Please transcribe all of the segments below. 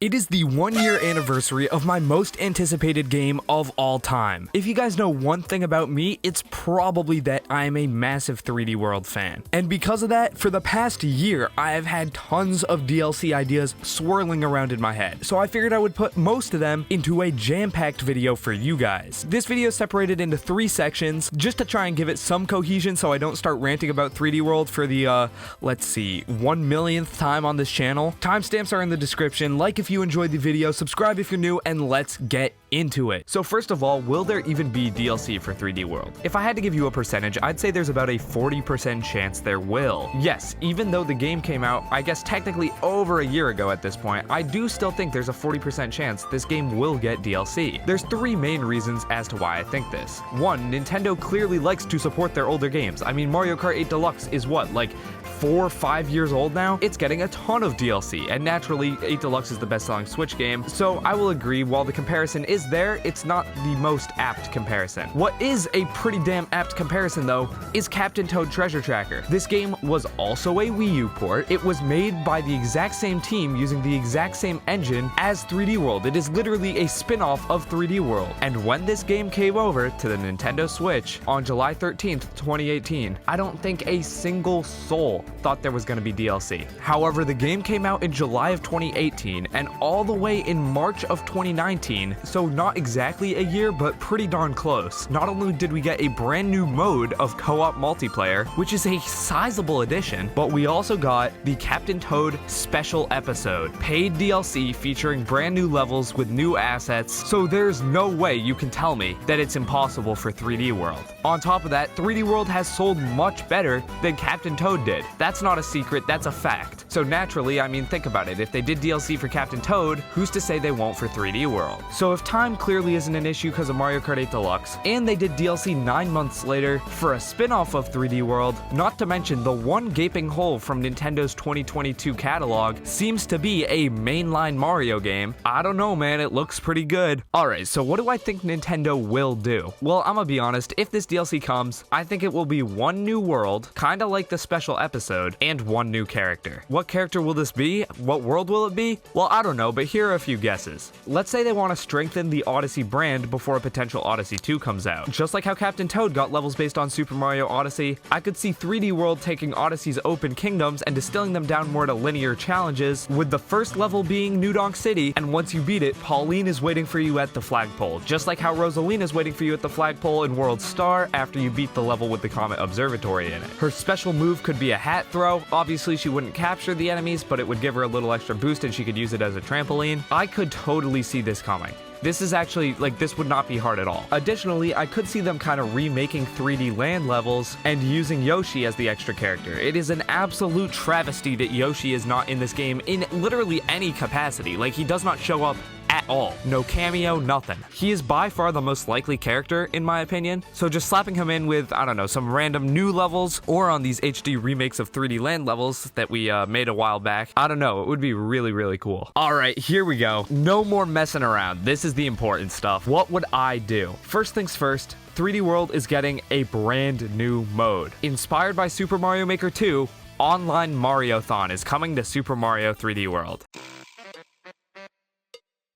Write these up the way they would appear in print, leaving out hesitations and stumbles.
It is the 1-year anniversary of my most anticipated game of all time. If you guys know one thing about me, it's probably that I am a massive 3D World fan. And because of that, for the past year, I have had tons of DLC ideas swirling around in my head. So I figured I would put most of them into a jam-packed video for you guys. This video is separated into 3 sections, just to try and give it some cohesion so I don't start ranting about 3D World for the, let's see, 1 millionth time on this channel. Timestamps are in the description. Like if you enjoyed the video, subscribe if you're new, and let's get into it. So first of all, will there even be DLC for 3D World? If I had to give you a percentage, I'd say there's about a 40% chance there will. Yes, even though the game came out, I guess technically over a year ago at this point, I do still think there's a 40% chance this game will get DLC. There's 3 main reasons as to why I think this. 1, Nintendo clearly likes to support their older games. I mean, Mario Kart 8 Deluxe is what, like 4 or 5 years old now? It's getting a ton of DLC, and naturally, 8 Deluxe is the best-selling Switch game, so I will agree, while the comparison is there, it's not the most apt comparison. What is a pretty damn apt comparison, though, is Captain Toad Treasure Tracker. This game was also a Wii U port. It was made by the exact same team using the exact same engine as 3D World. It is literally a spin-off of 3D World. And when this game came over to the Nintendo Switch on July 13th, 2018, I don't think a single soul thought there was going to be DLC. However, the game came out in July of 2018 and all the way in March of 2019, so not exactly a year, but pretty darn close. Not only did we get a brand new mode of co-op multiplayer, which is a sizable addition, but we also got the Captain Toad special episode, paid DLC featuring brand new levels with new assets, so there's no way you can tell me that it's impossible for 3D World. On top of that, 3D World has sold much better than Captain Toad did. That's not a secret, that's a fact. So naturally, I mean, think about it. If they did DLC for Captain Toad, who's to say they won't for 3D World? So if time clearly isn't an issue because of Mario Kart 8 Deluxe, and they did DLC 9 months later for a spin-off of 3D World, not to mention the one gaping hole from Nintendo's 2022 catalog seems to be a mainline Mario game, I don't know, man, it looks pretty good. Alright, so what do I think Nintendo will do? Well, I'm gonna be honest, if this DLC comes, I think it will be one new world, kinda like the special episode, and one new character. What character will this be? What world will it be? Well, I don't know, but here are a few guesses. Let's say they want to strengthen the Odyssey brand before a potential Odyssey 2 comes out. Just like how Captain Toad got levels based on Super Mario Odyssey, I could see 3D World taking Odyssey's open kingdoms and distilling them down more to linear challenges, with the first level being New Donk City, and once you beat it, Pauline is waiting for you at the flagpole, just like how Rosalina is waiting for you at the flagpole in World Star after you beat the level with the Comet Observatory in it. Her special move could be a hat throw. Obviously, she wouldn't capture the enemies, but it would give her a little extra boost and she could use it as a trampoline. I could totally see this coming. This is actually, like, this would not be hard at all. Additionally, I could see them kind of remaking 3D land levels and using Yoshi as the extra character. It is an absolute travesty that Yoshi is not in this game in literally any capacity. Like, he does not show up at all. No cameo, nothing. He is by far the most likely character, in my opinion, so just slapping him in with, I don't know, some random new levels, or on these HD remakes of 3D land levels that we made a while back, I don't know, it would be really, really cool. Alright, here we go. No more messing around. This is the important stuff. What would I do? First things first, 3D World is getting a brand new mode. Inspired by Super Mario Maker 2, Online Mario-thon is coming to Super Mario 3D World.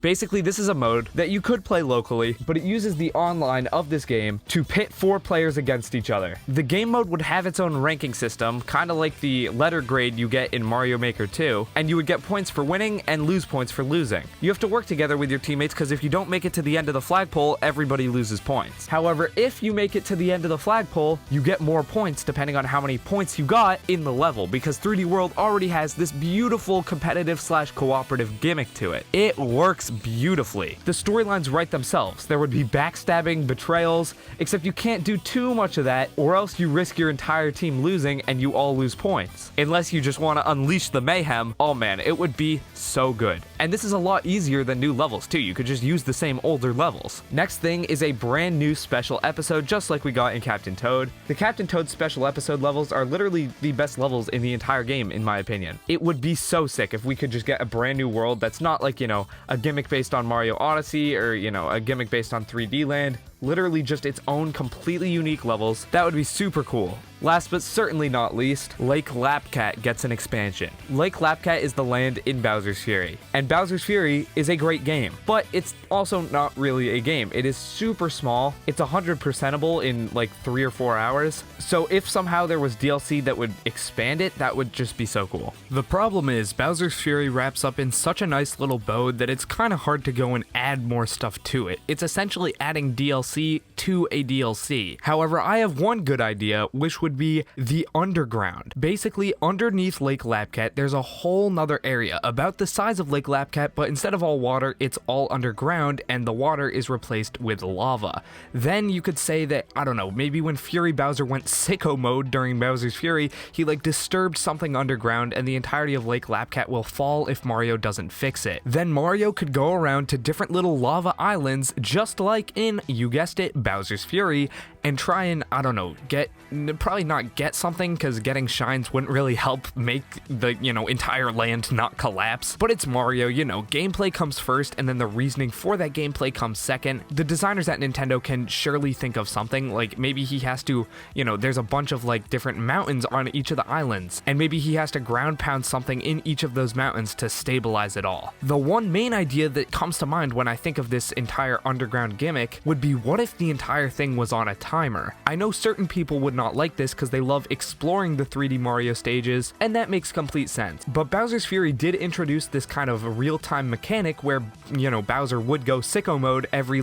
Basically, this is a mode that you could play locally, but it uses the online of this game to pit 4 players against each other. The game mode would have its own ranking system, kind of like the letter grade you get in Mario Maker 2, and you would get points for winning and lose points for losing. You have to work together with your teammates because if you don't make it to the end of the flagpole, everybody loses points. However, if you make it to the end of the flagpole, you get more points depending on how many points you got in the level, because 3D World already has this beautiful competitive / cooperative gimmick to it. It works beautifully. The storylines write themselves. There would be backstabbing, betrayals, except you can't do too much of that, or else you risk your entire team losing and you all lose points. Unless you just want to unleash the mayhem, oh man, it would be so good. And this is a lot easier than new levels too. You could just use the same older levels. Next thing is a brand new special episode, just like we got in Captain Toad. The Captain Toad special episode levels are literally the best levels in the entire game, in my opinion. It would be so sick if we could just get a brand new world that's not like, you know, a gimmick based on Mario Odyssey or, you know, a gimmick based on 3D Land. literally just its own completely unique levels, that would be super cool. Last but certainly not least, Lake Lapcat gets an expansion. Lake Lapcat is the land in Bowser's Fury, and Bowser's Fury is a great game, but it's also not really a game. It is super small. It's 100%able in like 3 or 4 hours, so if somehow there was DLC that would expand it, that would just be so cool. The problem is Bowser's Fury wraps up in such a nice little bow that it's kind of hard to go and add more stuff to it. It's essentially adding DLC to a DLC. However, I have one good idea, which would be the underground. Basically, underneath Lake Lapcat, there's a whole nother area about the size of Lake Lapcat, but instead of all water, it's all underground, and the water is replaced with lava. Then you could say that, I don't know, maybe when Fury Bowser went sicko mode during Bowser's Fury, he like disturbed something underground, and the entirety of Lake Lapcat will fall if Mario doesn't fix it. Then Mario could go around to different little lava islands, just like in, you guessed it, Bowser's Fury, and try and, I don't know, probably not get something, because getting shines wouldn't really help make the, entire land not collapse. But it's Mario, gameplay comes first, and then the reasoning for that gameplay comes second. The designers at Nintendo can surely think of something, like maybe he has to, there's a bunch of like different mountains on each of the islands, and maybe he has to ground pound something in each of those mountains to stabilize it all. The one main idea that comes to mind when I think of this entire underground gimmick would be, what if the entire thing was on a timer? I know certain people would not like this because they love exploring the 3D Mario stages, and that makes complete sense. But Bowser's Fury did introduce this kind of real-time mechanic where, Bowser would go sicko mode every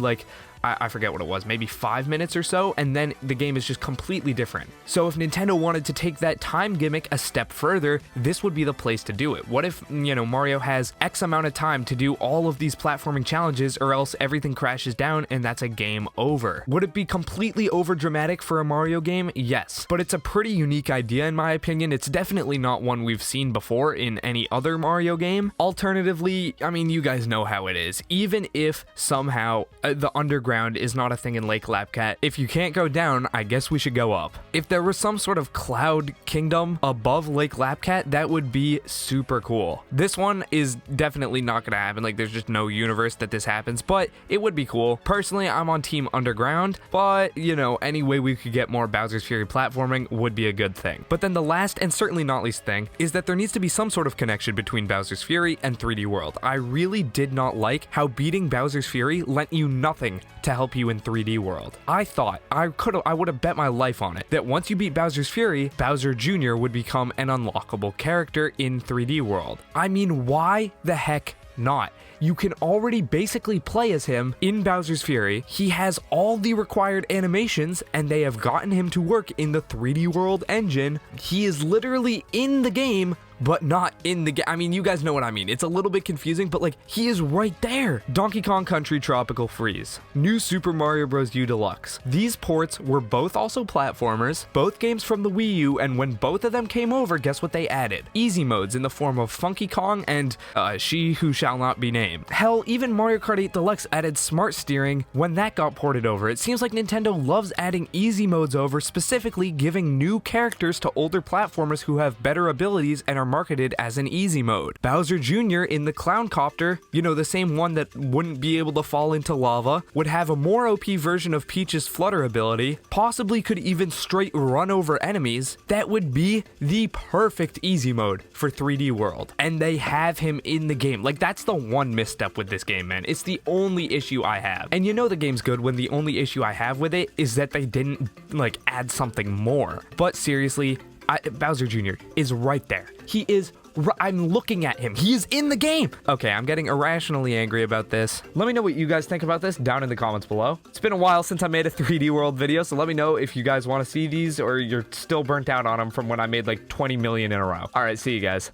I forget what it was, maybe 5 minutes or so, and then the game is just completely different. So if Nintendo wanted to take that time gimmick a step further, this would be the place to do it. What if, Mario has X amount of time to do all of these platforming challenges, or else everything crashes down and that's a game over? Would it be completely overdramatic for a Mario game? Yes, but it's a pretty unique idea in my opinion. It's definitely not one we've seen before in any other Mario game. Alternatively, I mean, you guys know how it is. Even if somehow the underground is not a thing in Lake Lapcat, if you can't go down, I guess we should go up. If there was some sort of cloud kingdom above Lake Lapcat, that would be super cool. This one is definitely not gonna happen, like there's just no universe that this happens, but it would be cool. Personally, I'm on team underground, but any way we could get more Bowser's Fury platforming would be a good thing. But then the last and certainly not least thing is that there needs to be some sort of connection between Bowser's Fury and 3D World. I really did not like how beating Bowser's Fury lent you nothing to help you in 3D World. I thought I would have bet my life on it that once you beat Bowser's Fury, Bowser Jr. would become an unlockable character in 3D World. I mean, why the heck not? You can already basically play as him in Bowser's Fury. He has all the required animations, and they have gotten him to work in the 3D World engine. He is literally in the game, but not in the game. I mean, you guys know what I mean. It's a little bit confusing, but like, he is right there. Donkey Kong Country Tropical Freeze, New Super Mario Bros. U Deluxe. These ports were both also platformers, both games from the Wii U, and when both of them came over, guess what they added? Easy modes in the form of Funky Kong and She Who Shall Not Be Named. Hell, even Mario Kart 8 Deluxe added smart steering when that got ported over. It seems like Nintendo loves adding easy modes over, specifically giving new characters to older platformers who have better abilities and are marketed as an easy mode. Bowser Jr. in the Clown Copter, the same one that wouldn't be able to fall into lava, would have a more OP version of Peach's flutter ability, possibly could even straight run over enemies. That would be the perfect easy mode for 3D World, and they have him in the game. Like, that's the one misstep with this game, man. It's the only issue I have. And the game's good when the only issue I have with it is that they didn't add something more. But seriously, Bowser Jr. is right there. He is I'm looking at him. He is in the game. Okay, I'm getting irrationally angry about this. Let me know what you guys think about this down in the comments below. It's been a while since I made a 3D World video, so let me know if you guys want to see these or you're still burnt out on them from when I made like 20 million in a row. All right, see you guys.